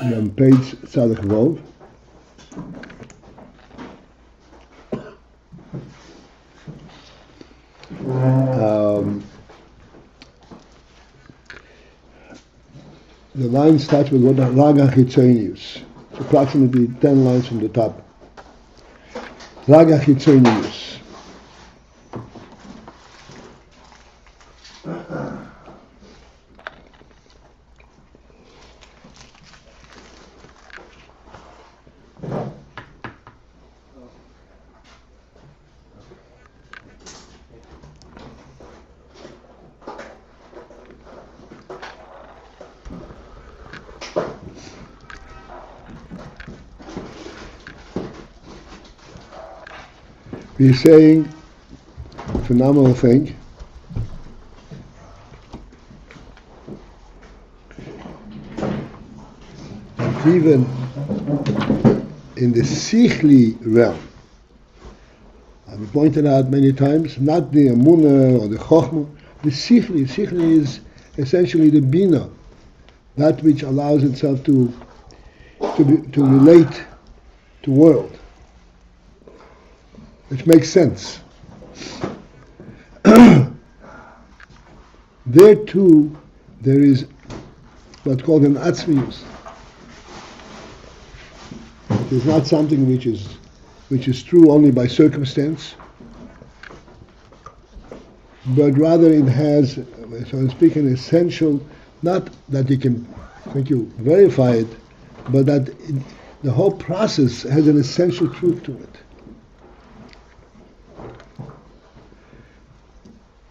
We're on page Tzaddik Vov. The line starts with what Raga Chitzonius. It's approximately 10 lines from the top. Raga Chitzonius. He's saying a phenomenal thing. That even in the Sichli realm, I've pointed out many times, not the Amunah or the Chochmah, the Sichli. Sichli is essentially the Bina, that which allows itself to relate to world. Which makes sense. There too, there is what's called an atzmius. It is not something which is true only by circumstance, but rather it has, so to speak, an essential, not that you can, verify it, but that the whole process has an essential truth to it.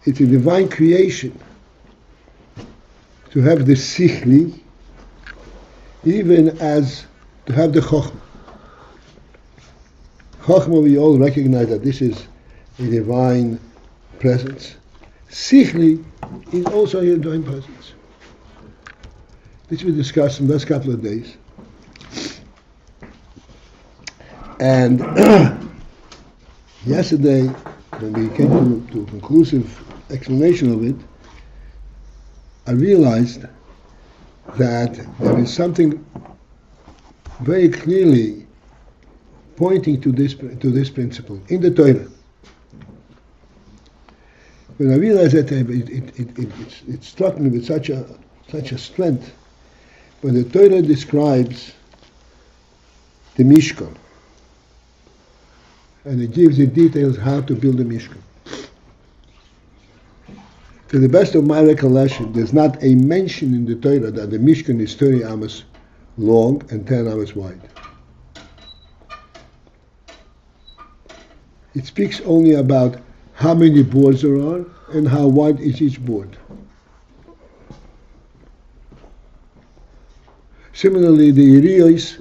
It's a divine creation to have the sichli, even as to have the chokhmah. Chokhmah, we all recognize that this is a divine presence. Sichli is also a divine presence. This we discussed in the last couple of days. And yesterday, when we came to a conclusive explanation of it, I realized that there is something very clearly pointing to this principle in the Torah. When I realized that, it struck me with such a strength. When the Torah describes the Mishkan, and it gives the details how to build a Mishkan. To the best of my recollection, there's not a mention in the Torah that the Mishkan is 30 amos long and 10 amos wide. It speaks only about how many boards there are and how wide is each board. Similarly, the areas,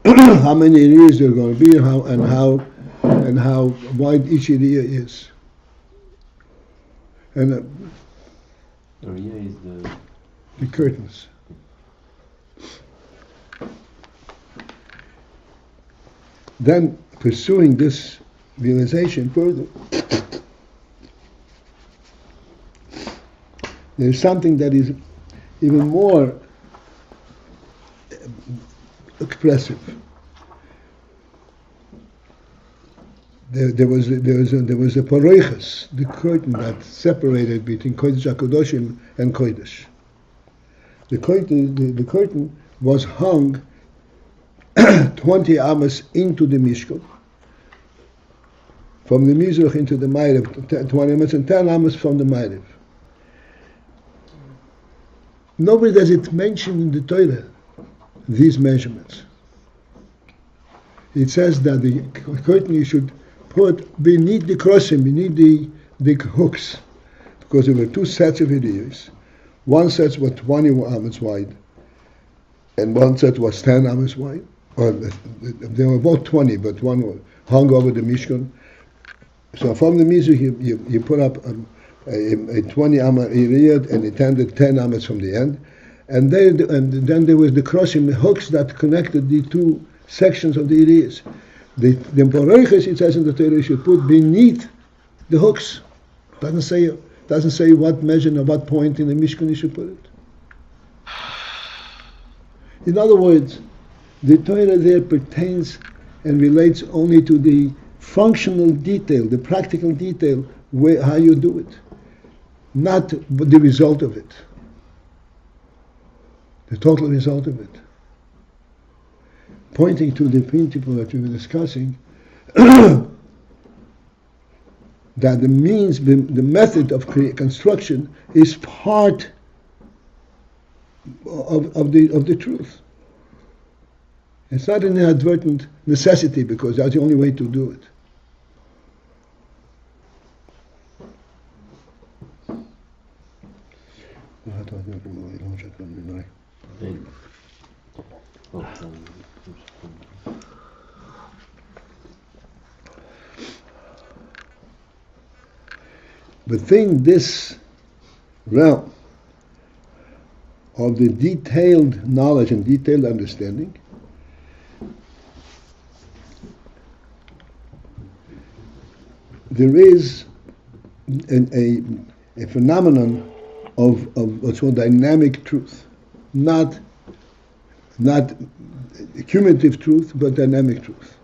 how many areas there are going to be, and how wide each area is. And area is the curtains. Then pursuing this realization further, there is something that is even more expressive. There was a paroiches, the curtain that separated between Kodesh HaKadoshim and Kodesh. The curtain was hung 20 amos into the Mishkan, from the Mizrach into the Ma'ariv, 20 amos and 10 amos from the Ma'ariv. Nowhere does it mention in the Torah these measurements. It says that the curtain you should put beneath the crossing, beneath the hooks, because there were two sets of areas. One set was 20 amos wide, and one set was 10 amos wide. Or they were both 20, but one was hung over the Mishkan. So from the Mishkan, you put up a 20 amos area, and it ended 10 amos from the end. And then there was the crossing hooks that connected the two sections of the areas. The paroiches, it says in the Torah, you should put beneath the hooks. Doesn't say what measure or what point in the Mishkan you should put it. In other words, The Torah there pertains and relates only to the functional detail, the practical detail, how you do it, not the result of it, the total result of it. Pointing to the principle that we were discussing, that the means, the method of construction is part of the truth. It's not an inadvertent necessity because that's the only way to do it. Within this realm of the detailed knowledge and detailed understanding, there is a phenomenon of what's called dynamic truth, not cumulative truth, but dynamic truth.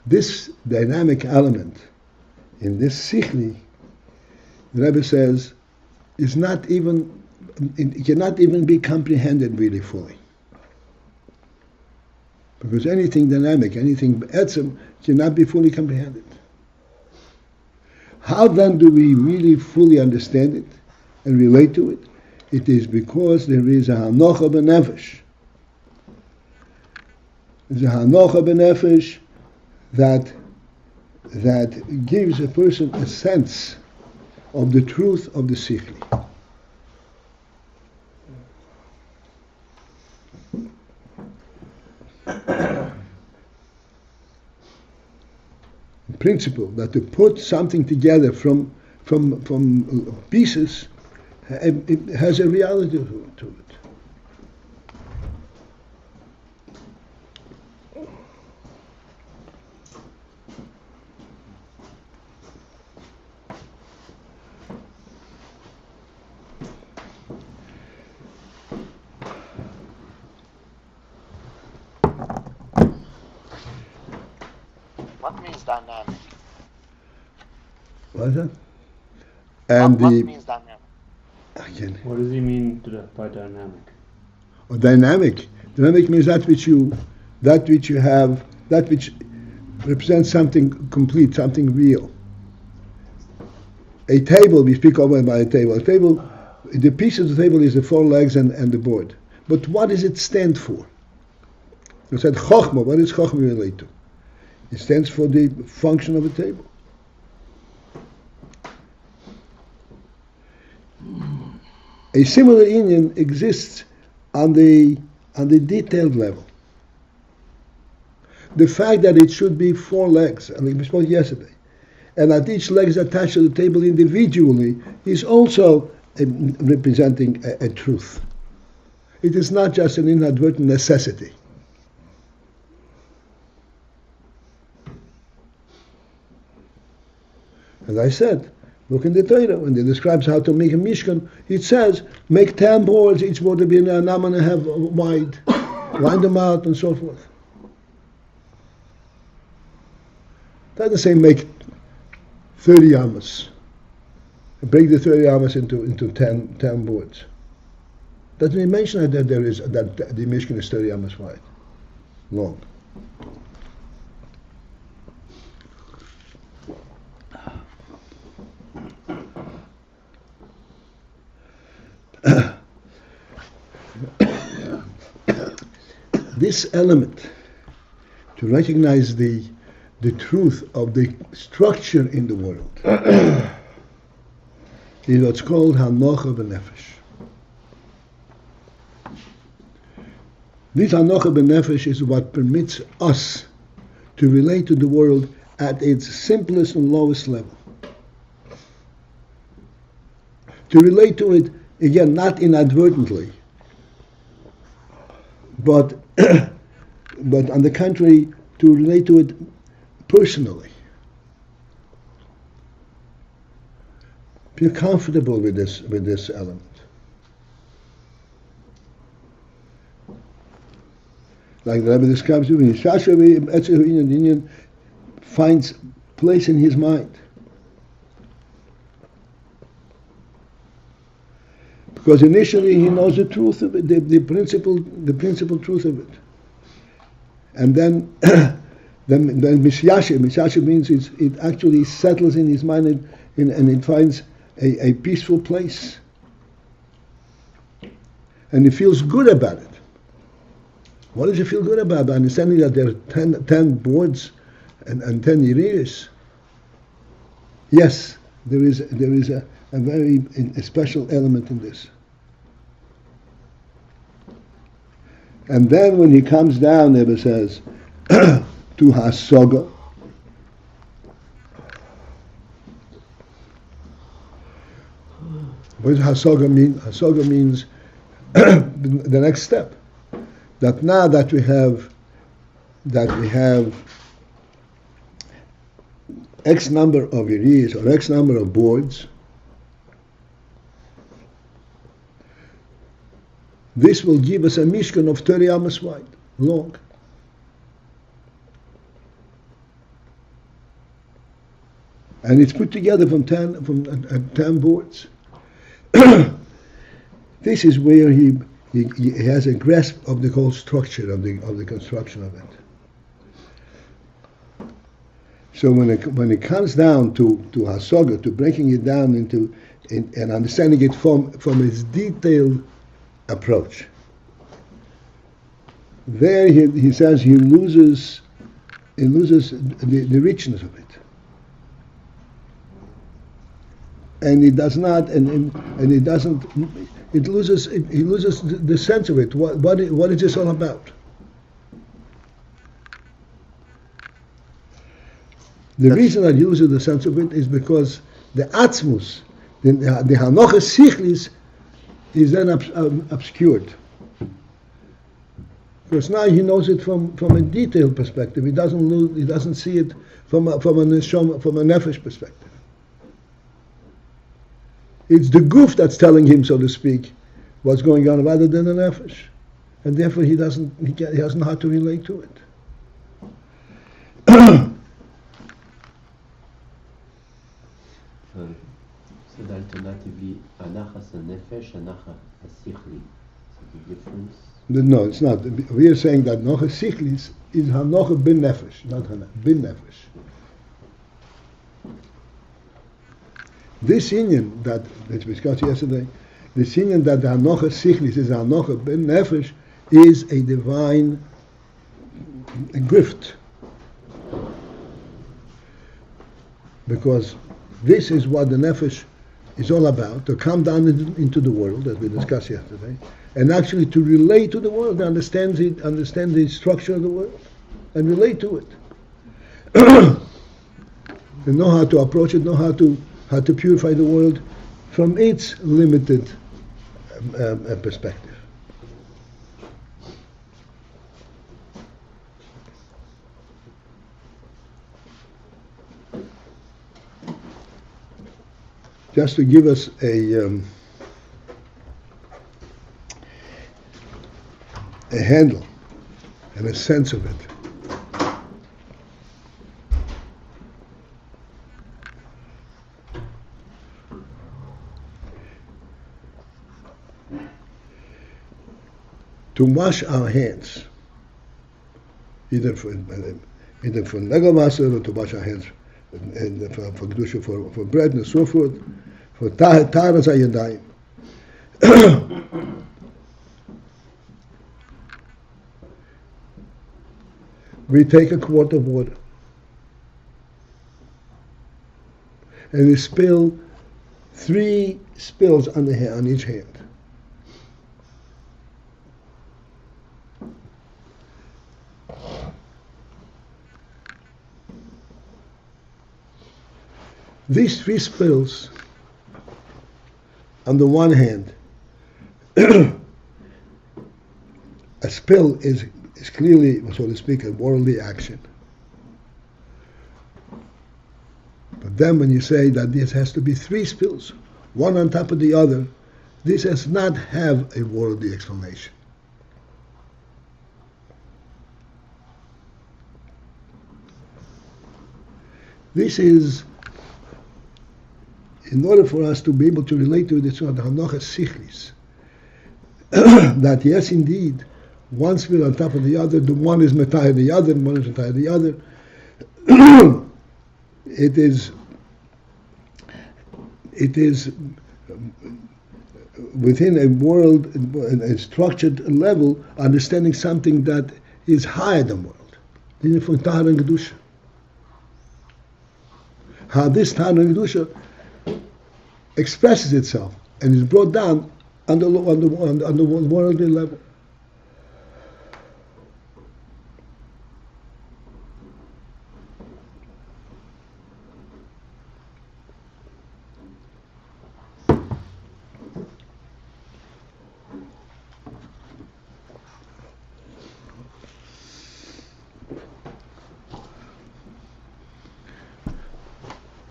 This dynamic element in this sichli, the Rebbe says, is not even, it cannot even be comprehended really fully. Because anything dynamic, anything etzem, cannot be fully comprehended. How then do we really fully understand it and relate to it? It is because there is a hanocha b'nefesh. There's a hanocha b'nefesh that gives a person a sense of the truth of the sichli. Principle that to put something together from pieces, it has a reality to it. What means dynamic? What is that? And what means dynamic? Again. What does he mean by dynamic? Or dynamic. Dynamic means that which you have, that which represents something complete, something real. A table, we speak over about a table. A table, the piece of the table is the four legs and the board. But what does it stand for? You said chokhmah. What does chokhmah relate to? It stands for the function of a table. A similar inyan exists on the detailed level. The fact that it should be four legs, and we spoke yesterday, and that each leg is attached to the table individually, is also representing a truth. It is not just an inadvertent necessity. As I said, look in the Torah, when it describes how to make a mishkan, it says, make 10 boards, each board will be an am and a half wide, line them out, and so forth. It doesn't say make 30 amas. Break the 30 amas into 10 boards. Doesn't even mention that the mishkan is 30 amas wide, long. This element, to recognize the truth of the structure in the world, is what's called hanocha b'nefesh. This hanocha b'nefesh is what permits us to relate to the world at its simplest and lowest level. To relate to it, again, not inadvertently, but on the contrary, to relate to it personally. Feel comfortable with this element. Like the Rebbe describes, when the Indian finds place in his mind. Because initially he knows the truth of it, the principle truth of it. And then Misyashe means it actually settles in his mind and it finds a peaceful place. And he feels good about it. What does he feel good about? By understanding that there are 10 boards and 10 years. Yes, there is a very special element in this. And then when he comes down, Rebbe says, to Hasoga. What does Hasoga mean? Hasoga means the next step. That now that we have X number of years or X number of boards, this will give us a mishkan of 30 amas wide, long. And it's put together from 10 boards. This is where he has a grasp of the whole structure of the construction of it. So when it comes down to Hasoga, to breaking it down and understanding it from its detailed approach, there he says he loses the richness of it. And it does not, and it doesn't. He loses the sense of it. What is this all about? The reason I use the sense of it is because the atzmus, the hanocha sichlis, is then obscured. Because now he knows it from a detailed perspective. He doesn't see it from a nefesh perspective. It's the goof that's telling him, so to speak, what's going on, rather than the nefesh, and therefore he doesn't know how to relate to it. So alternatively, anachas nefesh, anachas sichli. So the difference. No, it's not. We are saying that nocha sichlis is hanocha bin nefesh, not bin nefesh. This inyan that we discussed yesterday, this inyan that the hanocha sichlis is hanocha bin nefesh, is a divine gift, because this is what the nefesh is all about, to come down into the world, as we discussed yesterday, and actually to relate to the world, understand the structure of the world, and relate to it. And know how to approach it, know how to purify the world from its limited perspective. Just to give us a handle and a sense of it. To wash our hands, either for Negelwasser or to wash our hands and for Kedusha, for bread and so forth, for Taras HaYadayim. We take a quart of water and we spill 3 spills on each hand. These 3 spills, on the one hand, a spill is clearly, so to speak, a worldly action. But then when you say that this has to be 3 spills, one on top of the other, this does not have a worldly explanation. This is, in order for us to be able to relate to it, it's called Hanochas Sichlis. That yes, indeed, one spirit on top of the other, the one is metayah the other, and one is metayah the other. It is within a world, a structured level, understanding something that is higher than world. This is from Tahar and Kedusha. How this Tahar and Kedusha expresses itself and is brought down on the worldly level.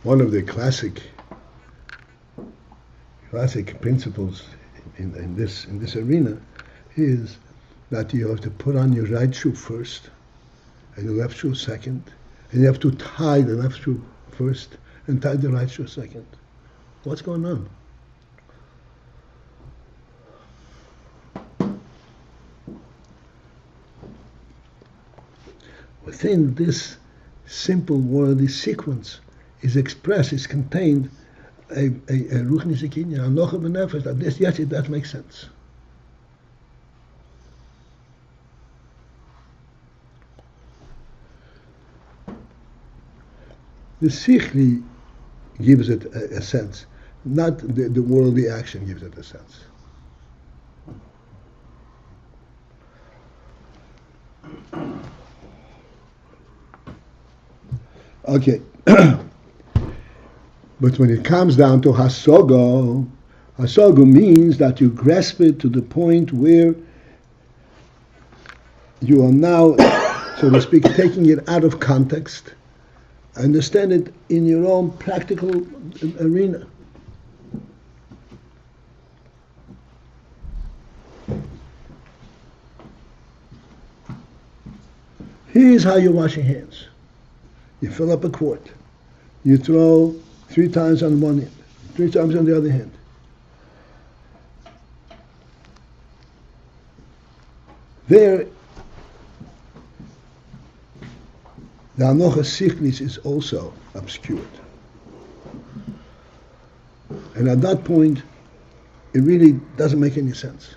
One of the classic principles in this arena is that you have to put on your right shoe first, and your left shoe second, and you have to tie the left shoe first and tie the right shoe second. What's going on? Within this simple worldly sequence is expressed, is contained a ruchnische kinyan, a nocha b'nefesh. That this, yes, it does make sense. The sichli gives it a sense, not the worldly action gives it a sense. Okay. But when it comes down to hasogo means that you grasp it to the point where you are now, so to speak, taking it out of context, understand it in your own practical arena. Here's how you wash your hands. You fill up a quart. You throw 3 times on one hand, 3 times on the other hand. There, the Hanochas Sichlis is also obscured. And at that point, it really doesn't make any sense.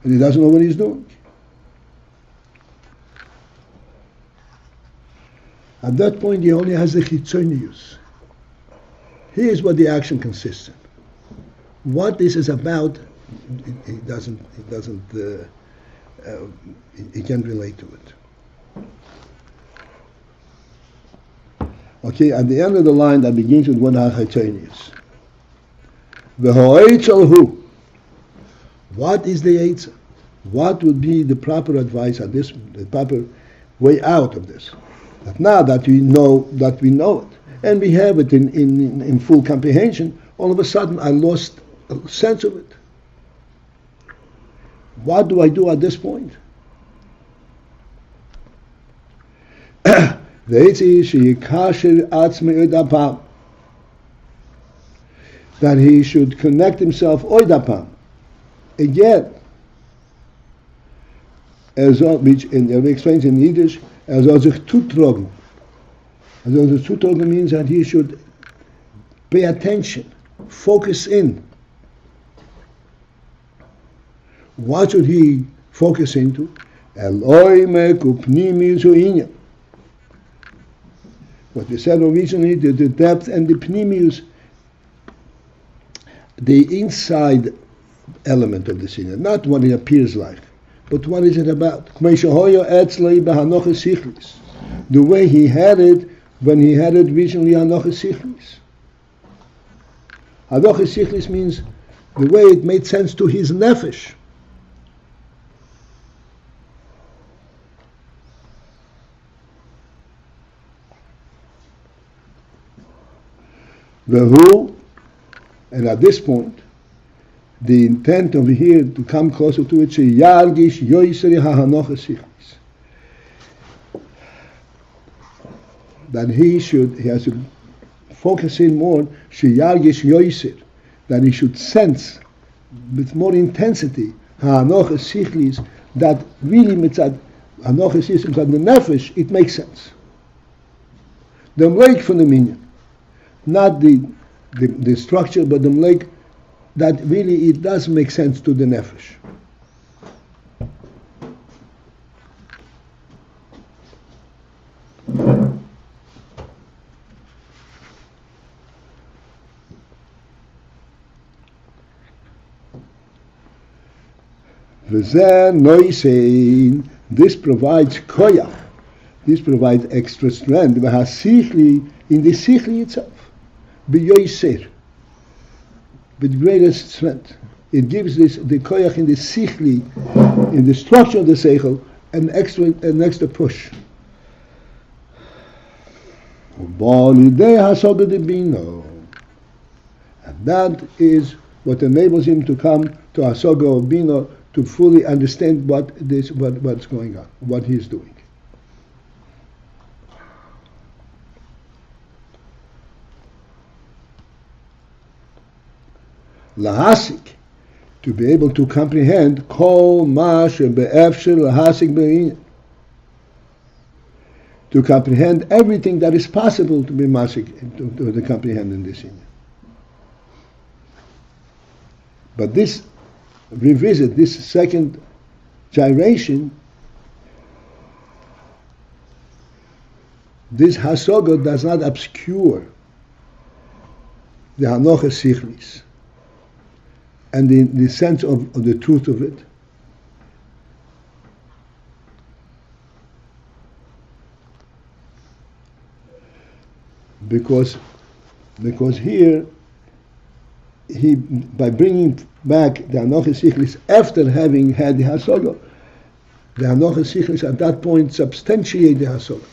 And he doesn't know what he's doing. At that point, he only has the chitzonius. Here's what the action consists in. What this is about, he can't relate to it. Okay, at the end of the line that begins with what chitzonius. V'ho'etzel. What is the eitzah? What would be the proper advice on this, the proper way out of this? That now that we know it, and we have it in full comprehension, all of a sudden I lost a sense of it. What do I do at this point? The eitzah is sheyikasher atzmei oidapam, that he should connect himself oidapam again, which he explains in Yiddish, as sich zutragen. Also zutragen means that he should pay attention, focus in. What should he focus into? What we said originally, the depth and the pnimius, the inside element of the sinner, not what it appears like, but what is it about? The way he had it when he had it originally, Hanochas Sichlis. Hanochas Sichlis means the way it made sense to his nefesh. Vehu, and at this point, the intent over here to come closer to it, Yargish Yoiseri HaHanocha Sichlis. That he has to focus in more, Yargish Yoiser, that he should sense with more intensity HaHanocha Sichlis, that really mitzad Hanocha Sichlis mitzad the nefesh, it makes sense. The mleik from the minyan, not the structure, but the mleik that really it does make sense to the nefesh. This provides koyach. This provides extra strength. In the sichli itself, b'yoyser, with greatest strength. It gives the koyach in the sichli, in the structure of the seichel, an extra push. And that is what enables him to come to hasoga of bino, to fully understand what's going on, what he's doing. Lahasik, to be able to comprehend kol ma shebe'efshel lahasik be'inyan, to comprehend everything that is possible to be masik, to comprehend in this inyan. But this revisit, this second gyration, this hasoga does not obscure the hanocha sichlis and the sense of the truth of it. Because here, he, by bringing back the Hanocha Sichlis after having had the Hasoga, the Hanocha Sichlis at that point substantiate the Hasoga.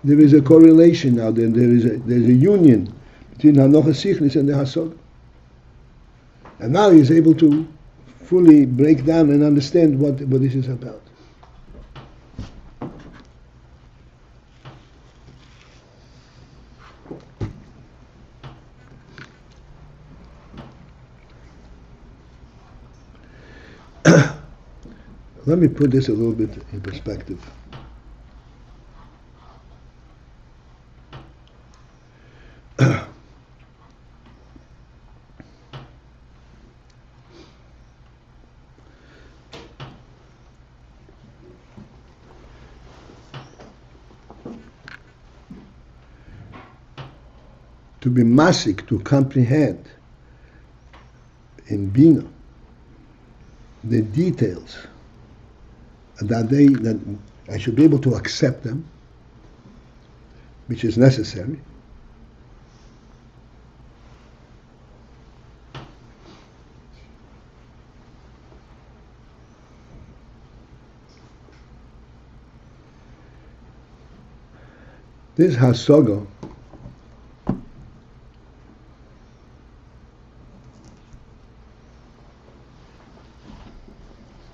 There is a correlation now, there's a union between Hanocha Sichlis and the Hasoga. And now he's able to fully break down and understand what this is about. Let me put this a little bit in perspective. To be masik, to comprehend in Bina the details, that I should be able to accept them, which is necessary. This hasoga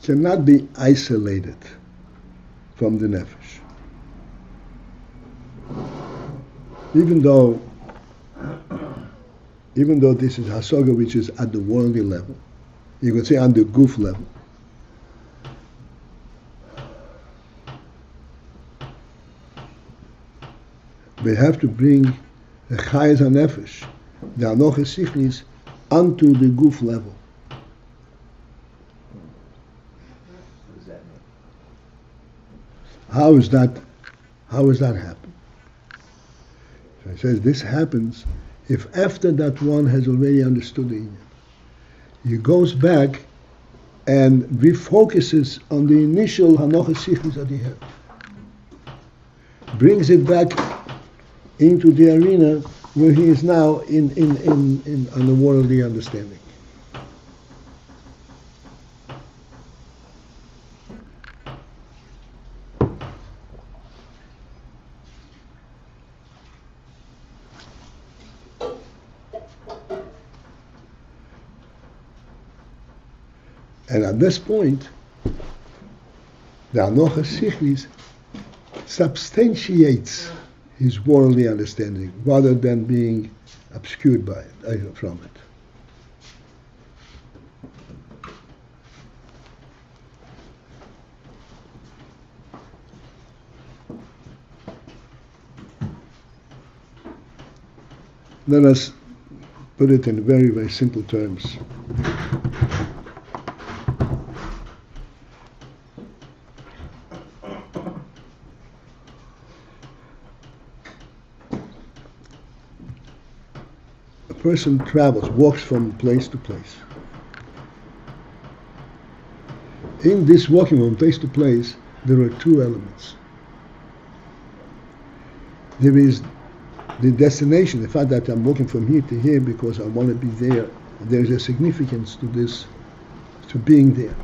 cannot be isolated from the nefesh. Even though this is hasoga which is at the worldly level, you could say on the guf level, we have to bring the chayes hanefesh, the hanocha sichlis, onto the guf level. How is that happen? So he says this happens if after that one has already understood the inyan, he goes back and refocuses on the initial hanocha sichlis that he had, brings it back into the arena where he is now in on the worldly understanding. And at this point, the Anocha Sichlis substantiates his worldly understanding rather than being obscured by it, from it. Let us put it in very, very simple terms. A person travels, walks from place to place. In this walking from place to place, there are two elements. There is the destination, the fact that I'm walking from here to here because I want to be there. There's a significance to this, to being there.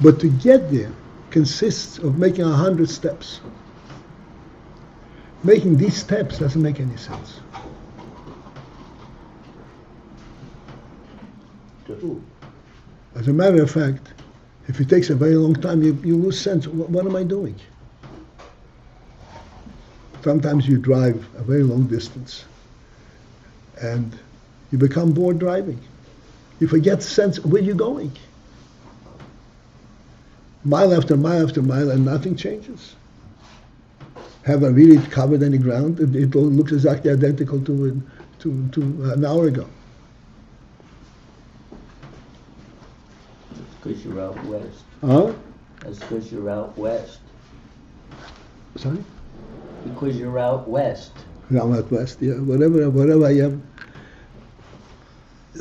But to get there consists of making 100 steps. Making these steps doesn't make any sense. To who? As a matter of fact, if it takes a very long time, you lose sense. What am I doing? Sometimes you drive a very long distance and you become bored driving. You forget sense where you're going. Mile after mile after mile and nothing changes. Have I really covered any ground? It all looks exactly identical to an hour ago. Because you're out west. Huh? That's because you're out west. Sorry? Because you're out west. I'm out west, yeah, whatever I am.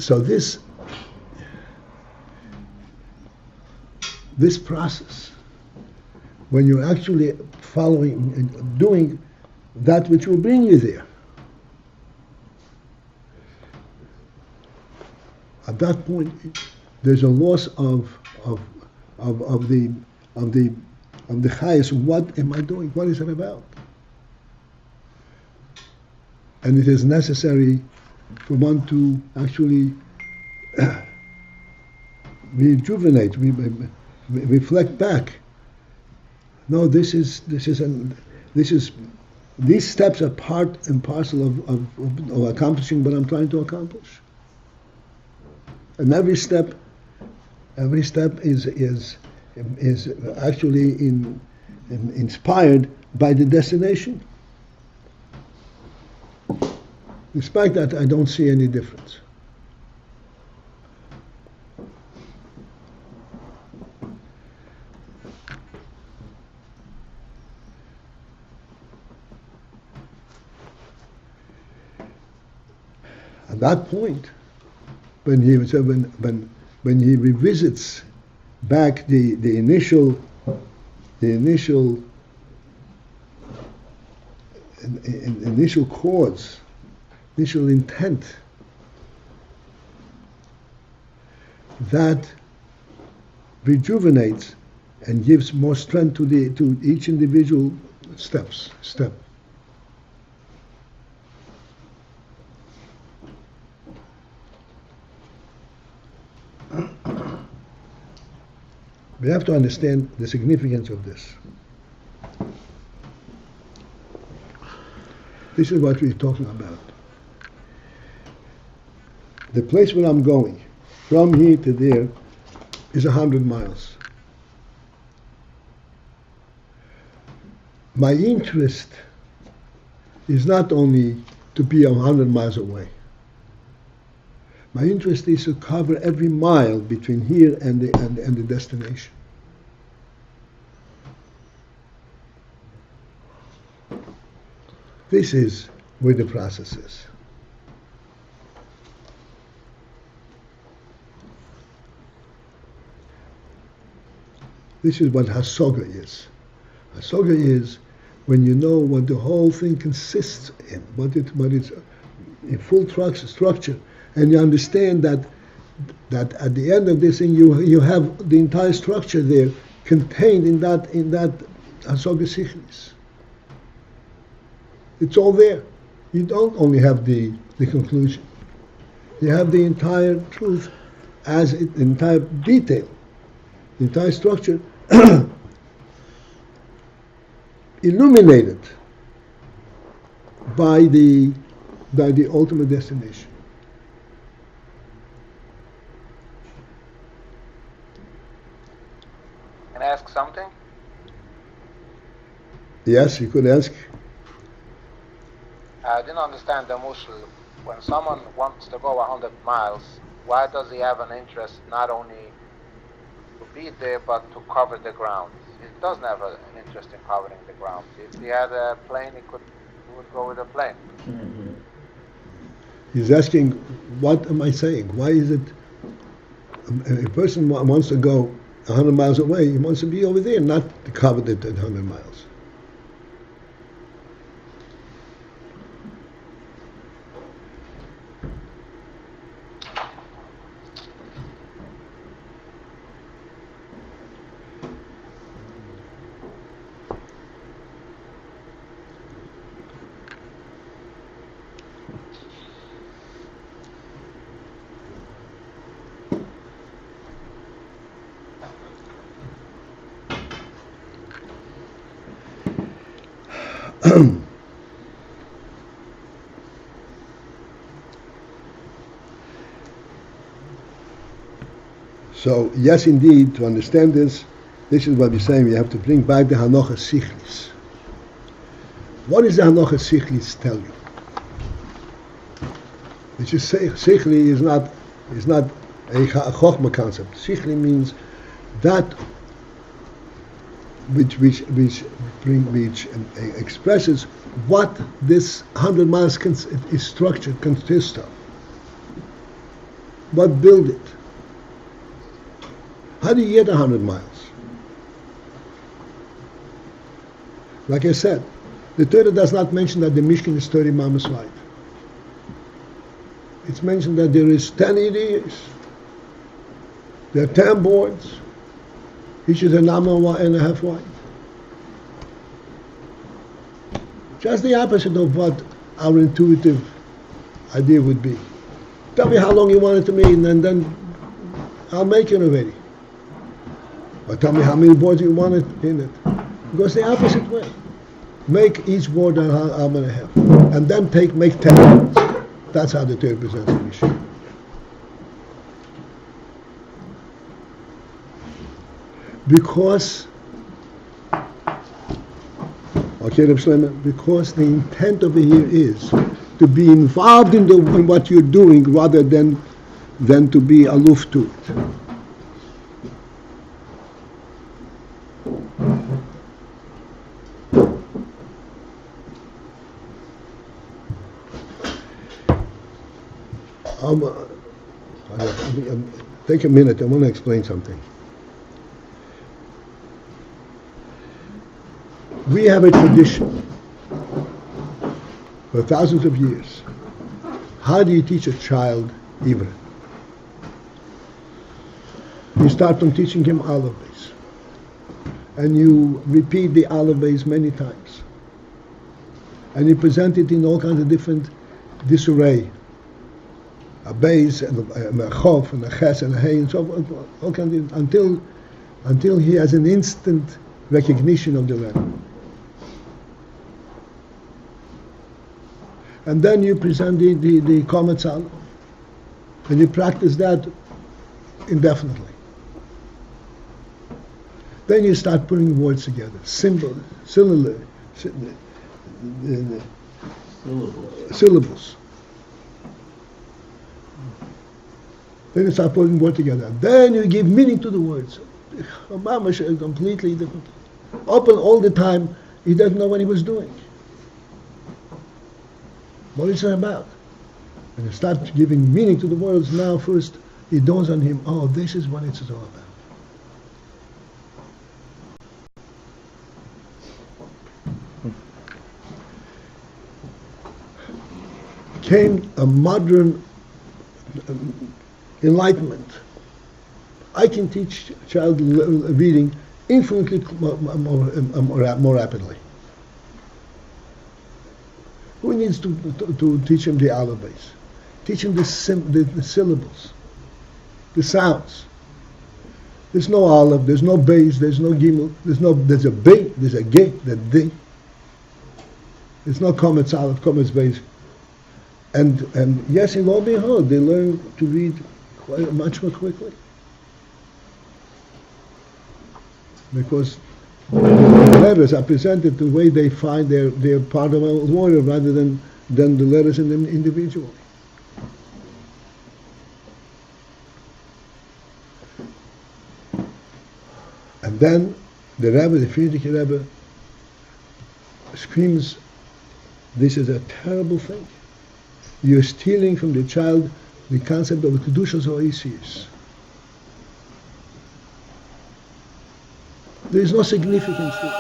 So this process, when you're actually following and doing that which will bring you there, at that point, there's a loss of the highest. What am I doing? What is it about? And it is necessary for one to actually rejuvenate, reflect back. No, these steps are part and parcel of accomplishing what I'm trying to accomplish. And every step is actually inspired by the destination. Despite that, I don't see any difference. At that point, when he revisits back the initial chords, initial intent, that rejuvenates and gives more strength to each individual step. We have to understand the significance of this. This is what we're talking about. The place where I'm going, from here to there, is 100 miles. My interest is not only to be 100 miles away. My interest is to cover every mile between here and the destination. This is where the process is. This is what Hasoga is. Hasoga is when you know what the whole thing consists in, what it's in full structure, and you understand that at the end of this thing you have the entire structure there contained in that Hasoga Sichlis. It's all there. You don't only have the conclusion. You have the entire truth as an entire detail, the entire structure illuminated by the ultimate destination. Can I ask something? Yes, you could ask. I didn't understand the mushal. When someone wants to go 100 miles, why does he have an interest not only to be there but to cover the ground? He doesn't have an interest in covering the ground. If he had a plane, he would go with a plane. He's asking, what am I saying? Why is it a person wants to go 100 miles away, he wants to be over there, not to cover it at 100 miles. So, yes, indeed, to understand this is what we're saying. We have to bring back the Hanochas Sichlis. What does the Hanochas Sichlis tell you? Which is Sichli is not a Chochma concept. Sichli means that which expresses what this 100 miles is structured, consists of. What build it? How do you get 100 miles? Like I said, the Torah does not mention that the Mishkan is 30 mamas wide. It's mentioned that there is 10 areas. There are 10 boards. Each is an amma and a half wide. Just the opposite of what our intuitive idea would be. Tell me how long you want it to be, and then I'll make it already. Or tell me how many boards you want it in it. It goes the opposite way. Make each board an arm and a half. And then make 10 boards. That's how the Torah presents the Mishnah. Because the intent over here is to be involved in what you're doing rather than to be aloof to it. Take a minute, I want to explain something. We have a tradition for thousands of years. How do you teach a child Hebrew? You start from teaching him Aleph Beis. And you repeat the Aleph Beis many times. And you present it in all kinds of different disarray. A Beis, and a Chof, and a Ches, and a Hey, and so on, all kinds of, until he has an instant recognition of the Rebbe. And then you present the Kometzal, and you practice that indefinitely. Then you start putting words together, syllables. Then you start putting words together. Then you give meaning to the words. Mamash completely different. Open all the time, he doesn't know what he was doing. What is it about? When you start giving meaning to the words, now first it dawns on him, oh, this is what it's all about. Came a modern enlightenment. I can teach child reading infinitely more rapidly. Who needs to teach him the Aleph Beis? Teach him the syllables. the sounds. There's no aleph, there's no beis, there's no gimel, there's a bey, there's a ge, the day. There's no comets aleph, comets beis. And yes, in lo and behold, they learn to read much more quickly. Because the letters are presented the way they find their part of a warrior rather than the letters in them individually. And then the Rebbe, the Friedrich Rebbe, screams, this is a terrible thing. You're stealing from the child the concept of Kedushas Oasis. There is no significance to it.